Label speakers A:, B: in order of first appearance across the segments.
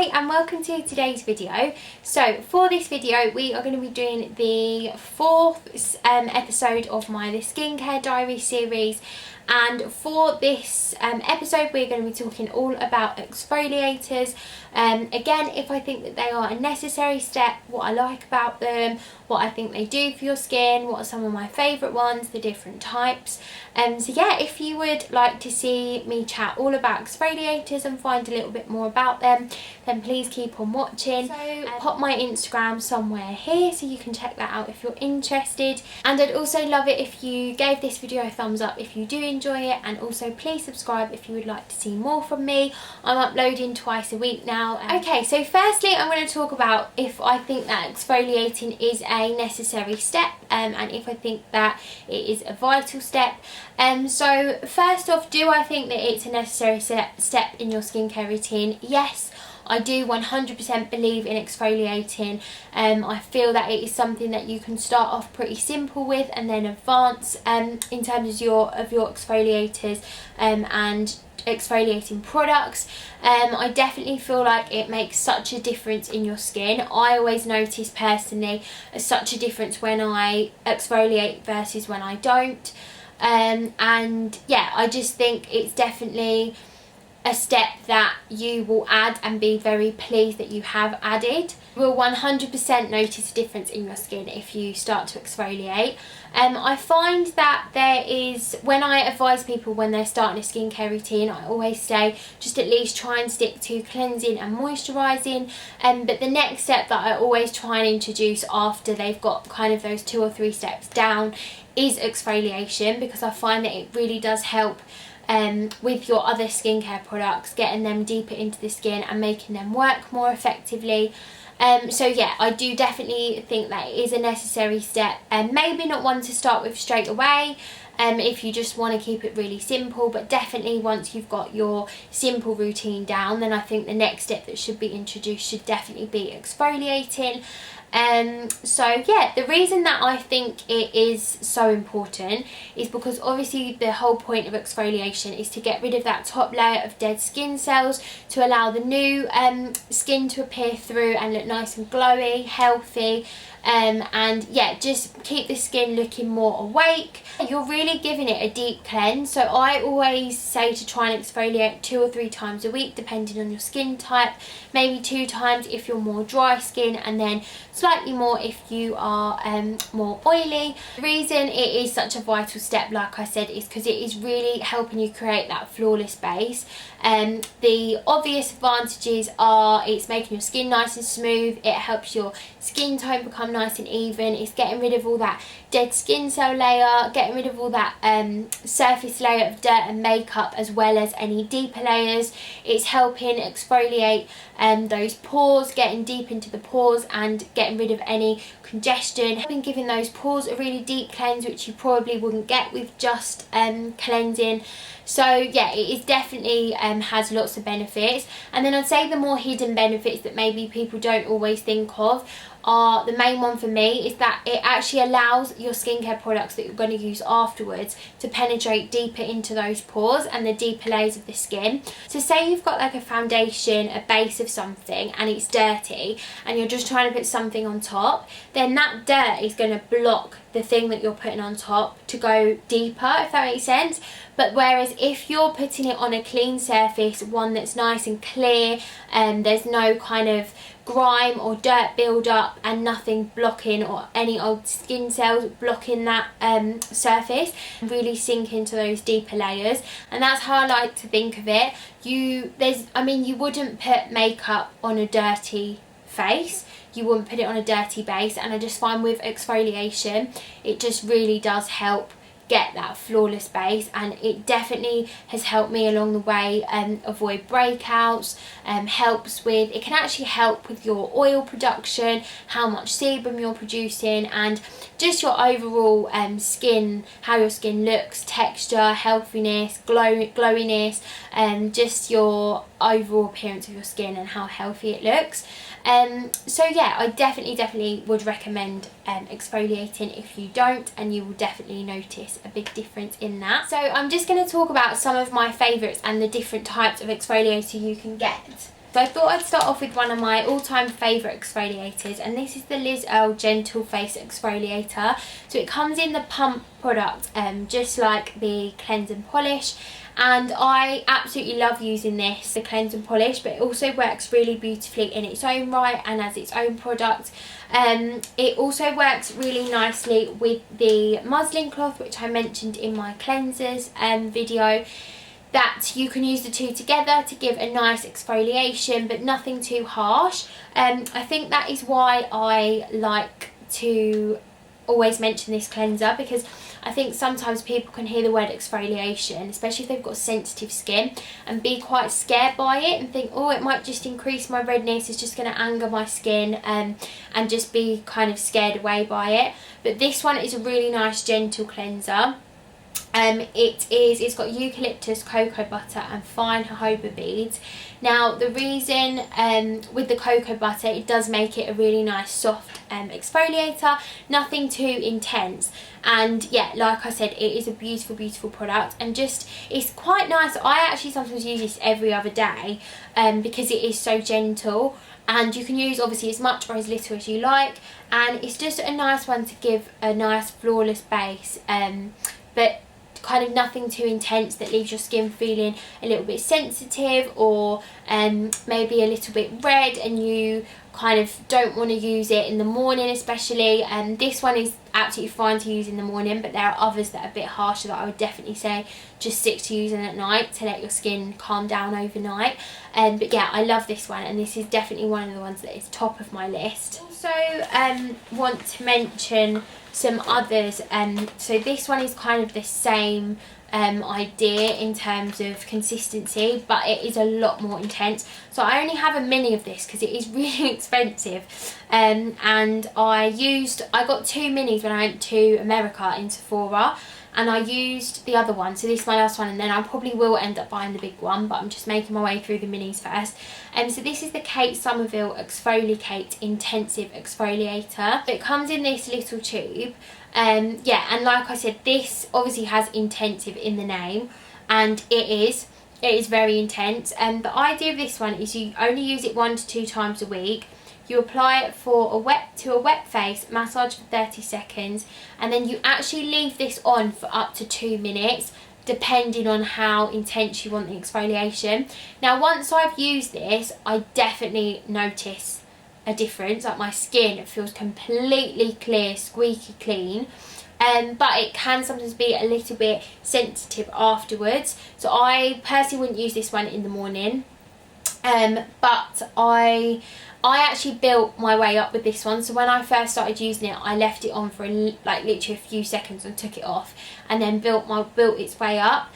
A: Hi and welcome to today's video. So for this video we are going to be doing the fourth episode of my The Skincare Diaries series, and for this episode we're going to be talking all about exfoliators. Again, if I think that they are a necessary step, what I like about them, what I think they do for your skin, what are some of my favourite ones, the different types. So yeah, if you would like to see me chat all about exfoliators and find a little bit more about them, then please keep on watching. So pop my Instagram somewhere here so you can check that out if you're interested, and I'd also love it if you gave this video a thumbs up if you do enjoy it, and also please subscribe if you would like to see more from me. I'm uploading twice a week now. Okay, so firstly I'm going to talk about if I think that exfoliating is a necessary step, and if I think that it is a vital step. So first off, do I think that it's a necessary step in your skincare routine? Yes, I do 100% believe in exfoliating. I feel that it is something that you can start off pretty simple with and then advance in terms of your exfoliators and exfoliating products. I definitely feel like it makes such a difference in your skin. I always notice personally such a difference when I exfoliate versus when I don't. And yeah, I just think it's definitely a step that you will add and be very pleased that you have added. You will 100% notice a difference in your skin if you start to exfoliate. I find that there is, when I advise people when they're starting a skincare routine, I always say just at least try and stick to cleansing and moisturising. But the next step that I always try and introduce after they've got kind of those 2 or 3 steps down is exfoliation, because I find that it really does help with your other skincare products, getting them deeper into the skin and making them work more effectively. So yeah, I do definitely think that it is a necessary step, and maybe not one to start with straight away if you just want to keep it really simple, but definitely once you've got your simple routine down, then I think the next step that should be introduced should definitely be exfoliating. So yeah, the reason that I think it is so important is because obviously the whole point of exfoliation is to get rid of that top layer of dead skin cells to allow the new skin to appear through and look nice and glowy, healthy, and yeah, just keep the skin looking more awake. You're really giving it a deep cleanse, so I always say to try and exfoliate 2 or 3 times a week depending on your skin type, maybe 2 times if you're more dry skin, and then slightly more if you are more oily. The reason it is such a vital step, like I said, is because it is really helping you create that flawless base. The obvious advantages are it's making your skin nice and smooth, it helps your skin tone become nice and even, it's getting rid of all that dead skin cell layer, getting rid of all that surface layer of dirt and makeup, as well as any deeper layers. It's helping exfoliate those pores, getting deep into the pores and getting rid of any congestion, helping giving those pores a really deep cleanse, which you probably wouldn't get with just cleansing. So yeah, it is definitely has lots of benefits. And then I'd say the more hidden benefits that maybe people don't always think of are, the main one for me is that it actually allows your skincare products that you're going to use afterwards to penetrate deeper into those pores and the deeper layers of the skin. So say you've got like a foundation, a base of something, and it's dirty and you're just trying to put something on top, then that dirt is going to block the thing that you're putting on top to go deeper, if that makes sense. But whereas if you're putting it on a clean surface, one that's nice and clear, and there's no kind of grime or dirt build up and nothing blocking, or any old skin cells blocking that surface, really sink into those deeper layers. And that's how I like to think of it. You wouldn't put makeup on a dirty face, you wouldn't put it on a dirty base, and I just find with exfoliation it just really does help get that flawless base, and it definitely has helped me along the way avoid breakouts. It can actually help with your oil production, how much sebum you're producing, and just your overall skin, how your skin looks, texture, healthiness, glowiness, and just your overall appearance of your skin and how healthy it looks. So yeah, I definitely would recommend exfoliating if you don't, and you will definitely notice a big difference in that. So I'm just going to talk about some of my favourites and the different types of exfoliator you can get. So I thought I'd start off with one of my all-time favourite exfoliators, and this is the Earle Gentle Face Exfoliator. So it comes in the pump product, just like the cleanse and polish, and I absolutely love using this, the cleanse and polish, but it also works really beautifully in its own right and as its own product. It also works really nicely with the muslin cloth, which I mentioned in my cleansers video, that you can use the two together to give a nice exfoliation but nothing too harsh. I think that is why I like to always mention this cleanser, because I think sometimes people can hear the word exfoliation, especially if they've got sensitive skin, and be quite scared by it and think, oh, it might just increase my redness, it's just going to anger my skin, and just be kind of scared away by it. But this one is a really nice gentle cleanser. It's got eucalyptus, cocoa butter and fine jojoba beads. Now the reason with the cocoa butter, it does make it a really nice soft exfoliator, nothing too intense, and yeah, like I said, it is a beautiful product, and just it's quite nice. I actually sometimes use this every other day because it is so gentle, and you can use obviously as much or as little as you like, and it's just a nice one to give a nice flawless base, but kind of nothing too intense that leaves your skin feeling a little bit sensitive, or maybe a little bit red and you kind of don't want to use it in the morning especially. This one is absolutely fine to use in the morning, but there are others that are a bit harsher that I would definitely say just stick to using at night to let your skin calm down overnight. But yeah, I love this one, and this is definitely one of the ones that is top of my list. Also want to mention some others, so this one is kind of the same idea in terms of consistency, but it is a lot more intense. So I only have a mini of this because it is really expensive, and I got two minis when I went to America in Sephora, and I used the other one, so this is my last one, and then I probably will end up buying the big one, but I'm just making my way through the minis first. So this is the Kate Somerville Exfoliate Intensive Exfoliator. It comes in this little tube, yeah, and like I said, this obviously has intensive in the name, and it is very intense. The idea of this one is you only use it 1 to 2 times a week. You apply it for a wet face, massage for 30 seconds, and then you actually leave this on for up to 2 minutes, depending on how intense you want the exfoliation. Now once I've used this, I definitely notice a difference. Like, my skin feels completely clear, squeaky clean, but it can sometimes be a little bit sensitive afterwards. So I personally wouldn't use this one in the morning, but I actually built my way up with this one. So when I first started using it, I left it on for like literally a few seconds and took it off, and then built its way up.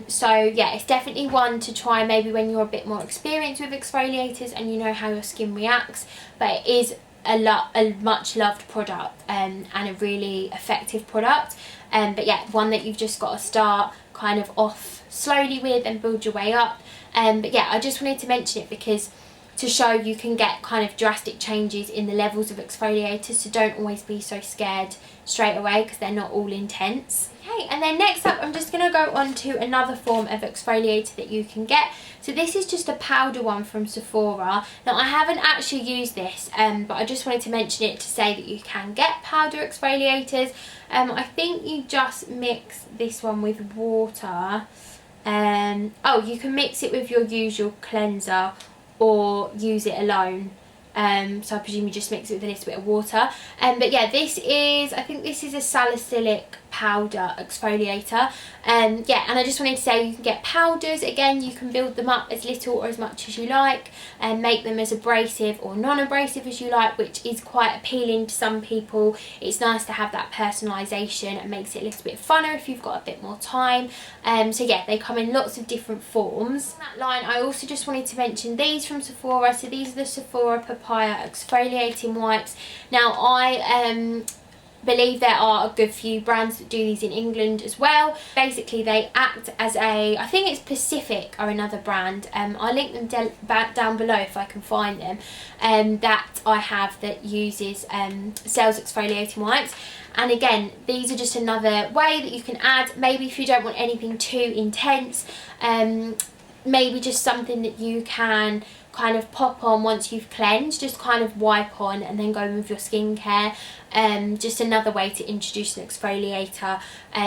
A: So yeah, it's definitely one to try maybe when you're a bit more experienced with exfoliators and you know how your skin reacts, but it is a much loved product, and a really effective product, but yeah, one that you've just got to start kind of off slowly with and build your way up. But yeah, I just wanted to mention it because to show you can get kind of drastic changes in the levels of exfoliators, so don't always be so scared straight away because they're not all intense. Okay, and then next up I'm just going to go on to another form of exfoliator that you can get. So this is just a powder one from Sephora. Now I haven't actually used this, but I just wanted to mention it to say that you can get powder exfoliators. I think you just mix this one with water. Oh, you can mix it with your usual cleanser or use it alone, so I presume you just mix it with a little bit of water. But yeah, I think this is a salicylic powder exfoliator. Yeah, and I just wanted to say you can get powders. Again, you can build them up as little or as much as you like, and make them as abrasive or non-abrasive as you like, which is quite appealing to some people. It's nice to have that personalisation and makes it a little bit funner if you've got a bit more time. So yeah, they come in lots of different forms. On that line, I also just wanted to mention these from Sephora. So these are the Sephora Papaya Exfoliating Wipes. Now I believe there are a good few brands that do these in England as well. Basically they act as I think it's Pacific or another brand, I'll link them down below if I can find them, that I have that uses sells exfoliating wipes. And again, these are just another way that you can add, maybe if you don't want anything too intense, maybe just something that you can kind of pop on once you've cleansed, just kind of wipe on and then go in with your skincare. Just another way to introduce an exfoliator,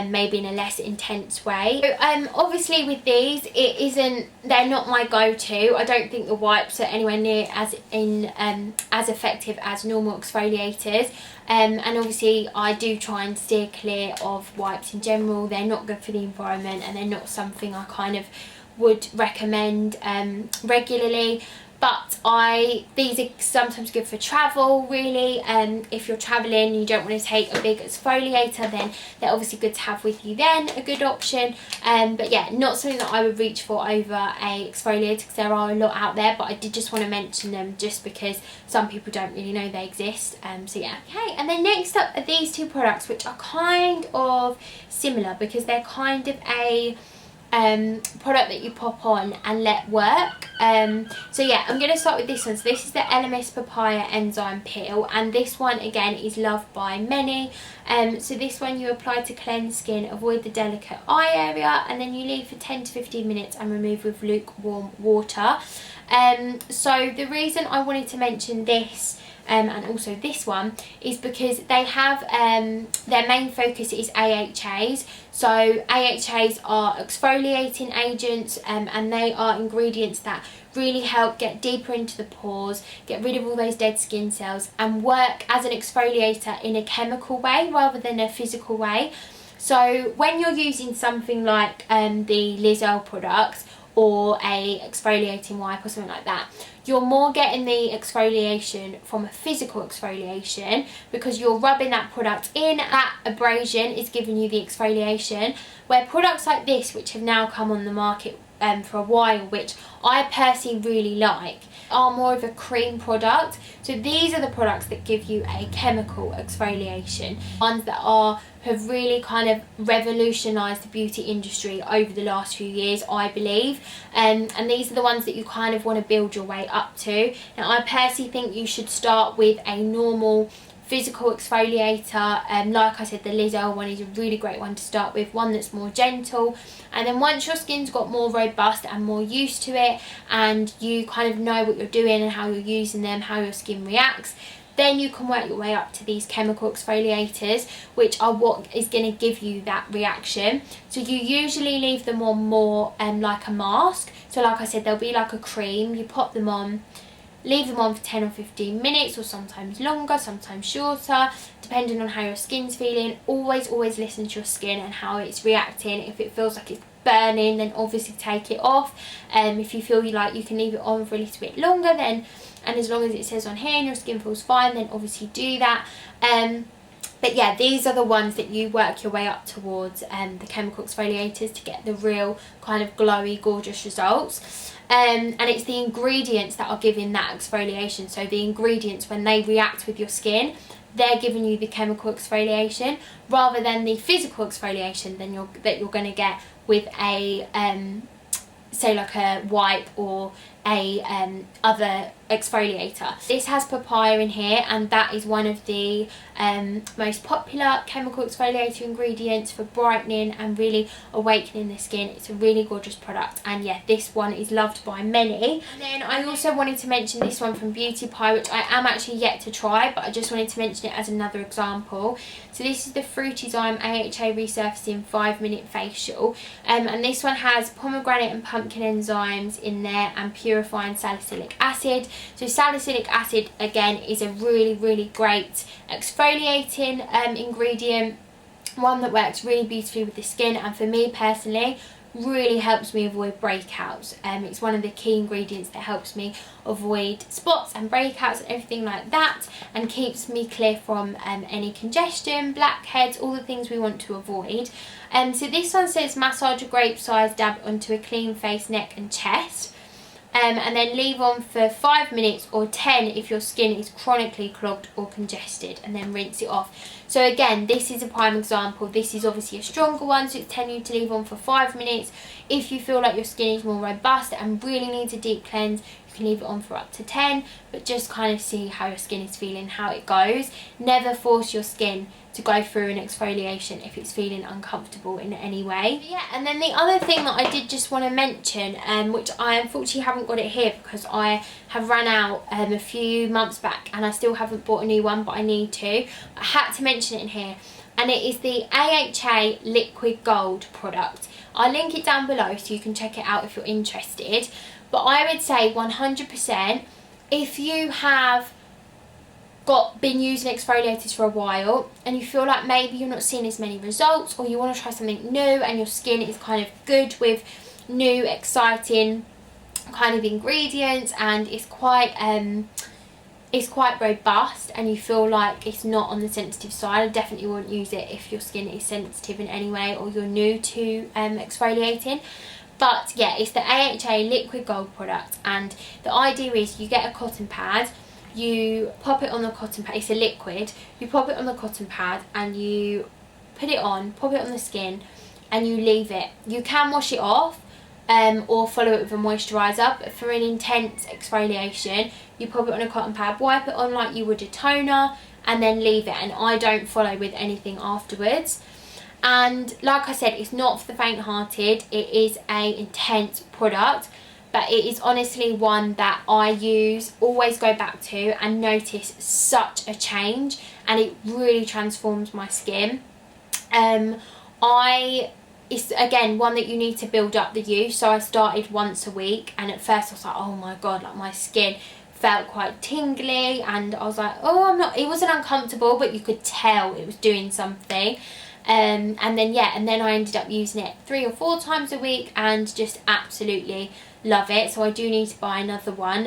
A: maybe in a less intense way. So, obviously with these, they're not my go-to. I don't think the wipes are anywhere near as effective as normal exfoliators. And obviously I do try and steer clear of wipes in general. They're not good for the environment, and they're not something I kind of would recommend regularly. But these are sometimes good for travel, really. If you're travelling and you don't want to take a big exfoliator, then they're obviously good to have with you then, a good option. But yeah, not something that I would reach for over a exfoliator, because there are a lot out there, but I did just want to mention them just because some people don't really know they exist. So yeah. Okay, and then next up are these two products, which are kind of similar because they're kind of a product that you pop on and let work. So yeah, I'm going to start with this one. So this is the LMS Papaya Enzyme Peel, and this one again is loved by many. So this one you apply to cleanse skin, avoid the delicate eye area, and then you leave for 10 to 15 minutes and remove with lukewarm water. So the reason I wanted to mention this and also this one is because they have their main focus is AHAs. So AHAs are exfoliating agents, and they are ingredients that really help get deeper into the pores, get rid of all those dead skin cells, and work as an exfoliator in a chemical way rather than a physical way. So when you're using something like the Earle products, or a exfoliating wipe or something like that, you're more getting the exfoliation from a physical exfoliation, because you're rubbing that product in. That abrasion is giving you the exfoliation, where products like this, which have now come on the market for a while, which I personally really like, are more of a cream product. So these are the products that give you a chemical exfoliation, ones that have really kind of revolutionised the beauty industry over the last few years, I believe. And these are the ones that you kind of want to build your way up to. Now I personally think you should start with a normal physical exfoliator. Like I said, the Earle one is a really great one to start with, one that's more gentle. And then once your skin's got more robust and more used to it, and you kind of know what you're doing and how you're using them, how your skin reacts, then you can work your way up to these chemical exfoliators, which are what is going to give you that reaction. So you usually leave them on more like a mask. So like I said, they'll be like a cream. You pop them on, leave them on for 10 or 15 minutes, or sometimes longer, sometimes shorter, depending on how your skin's feeling. Always listen to your skin and how it's reacting. If it feels like it's burning, then obviously take it off. If you feel like you can leave it on for a little bit longer, then, and as long as it says on here and your skin feels fine, then obviously do that. But yeah, these are the ones that you work your way up towards, the chemical exfoliators, to get the real kind of glowy, gorgeous results. And it's the ingredients that are giving that exfoliation. So the ingredients, when they react with your skin, they're giving you the chemical exfoliation rather than the physical exfoliation that you're going to get with a say like a wipe or a other exfoliator. This has papaya in here, and that is one of the most popular chemical exfoliator ingredients for brightening and really awakening the skin. It's a really gorgeous product, and yeah, this one is loved by many. And then I also wanted to mention this one from Beauty Pie, which I am actually yet to try, but I just wanted to mention it as another example. So this is the Fruity Zyme AHA Resurfacing 5-minute facial, and this one has pomegranate and pumpkin enzymes in there, and purifying salicylic acid. So salicylic acid again is a really great exfoliating ingredient, one that works really beautifully with the skin, and for me personally really helps me avoid breakouts. It's one of the key ingredients that helps me avoid spots and breakouts and everything like that, and keeps me clear from any congestion, blackheads, all the things we want to avoid. So this one says massage a grape size dab onto a clean face, neck and chest. And then leave on for 5 minutes or 10 if your skin is chronically clogged or congested, and then rinse it off. So again, this is a prime example. This is obviously a stronger one, so it's telling you to leave on for 5 minutes. If you feel like your skin is more robust and really needs a deep cleanse, You can leave it on for up to 10, but just kind of see how your skin is feeling, how it goes. Never force your skin to go through an exfoliation if it's feeling uncomfortable in any way. But yeah, and then the other thing that I did just want to mention, which I unfortunately haven't got it here because I have run out a few months back and I still haven't bought a new one, but I need to. I had to mention it in here, and it is the AHA Liquid Gold product. I'll link it down below so you can check it out if you're interested. But I would say 100%, if you have been using exfoliators for a while and you feel like maybe you're not seeing as many results, or you want to try something new and your skin is kind of good with new exciting kind of ingredients, and it's quite robust, and you feel like it's not on the sensitive side, I definitely won't use it if your skin is sensitive in any way or you're new to exfoliating. But yeah, it's the AHA Liquid Gold product, and the idea is you get a cotton pad, you pop it on the cotton pad, it's a liquid, you pop it on the cotton pad and you put it on, pop it on the skin, and you leave it. You can wash it off or follow it with a moisturiser, but for an intense exfoliation you pop it on a cotton pad, wipe it on like you would a toner, and then leave it. And I don't follow with anything afterwards. And like I said, it's not for the faint-hearted. It is an intense product, but it is honestly one that I use, always go back to, and notice such a change, and it really transforms my skin. It's again one that you need to build up the use. So I started once a week, and at first I was like, oh my god, like my skin felt quite tingly, and I was like, oh, it wasn't uncomfortable, but you could tell it was doing something. And then I ended up using it 3 or 4 times a week and just absolutely love it. So I do need to buy another one.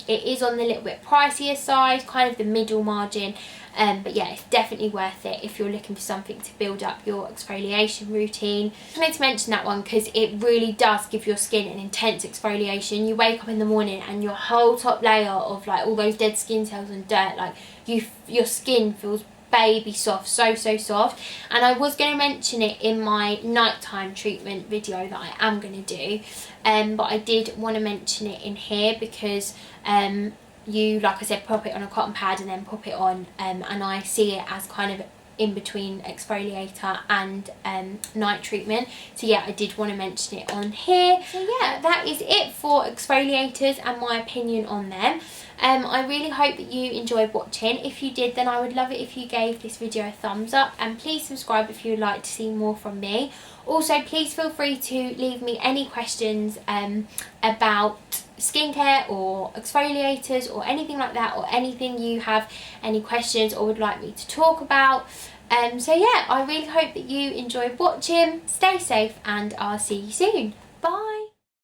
A: It is on the little bit pricier side, kind of the middle margin, but yeah, it's definitely worth it if you're looking for something to build up your exfoliation routine. I wanted to mention that one because it really does give your skin an intense exfoliation. You wake up in the morning and your whole top layer of like all those dead skin cells and dirt, like your skin feels baby soft, so soft. And I was going to mention it in my nighttime treatment video that I am going to do, but I did want to mention it in here because you, like I said, pop it on a cotton pad and then pop it on, and I see it as kind of in between exfoliator and night treatment. So yeah, I did want to mention it on here. So yeah, that is it for exfoliators and my opinion on them. I really hope that you enjoyed watching. If you did, then I would love it if you gave this video a thumbs up, and please subscribe if you would like to see more from me. Also, please feel free to leave me any questions about skincare or exfoliators or anything like that, or anything you have any questions or would like me to talk about. So yeah, I really hope that you enjoyed watching. Stay safe and I'll see you soon. Bye.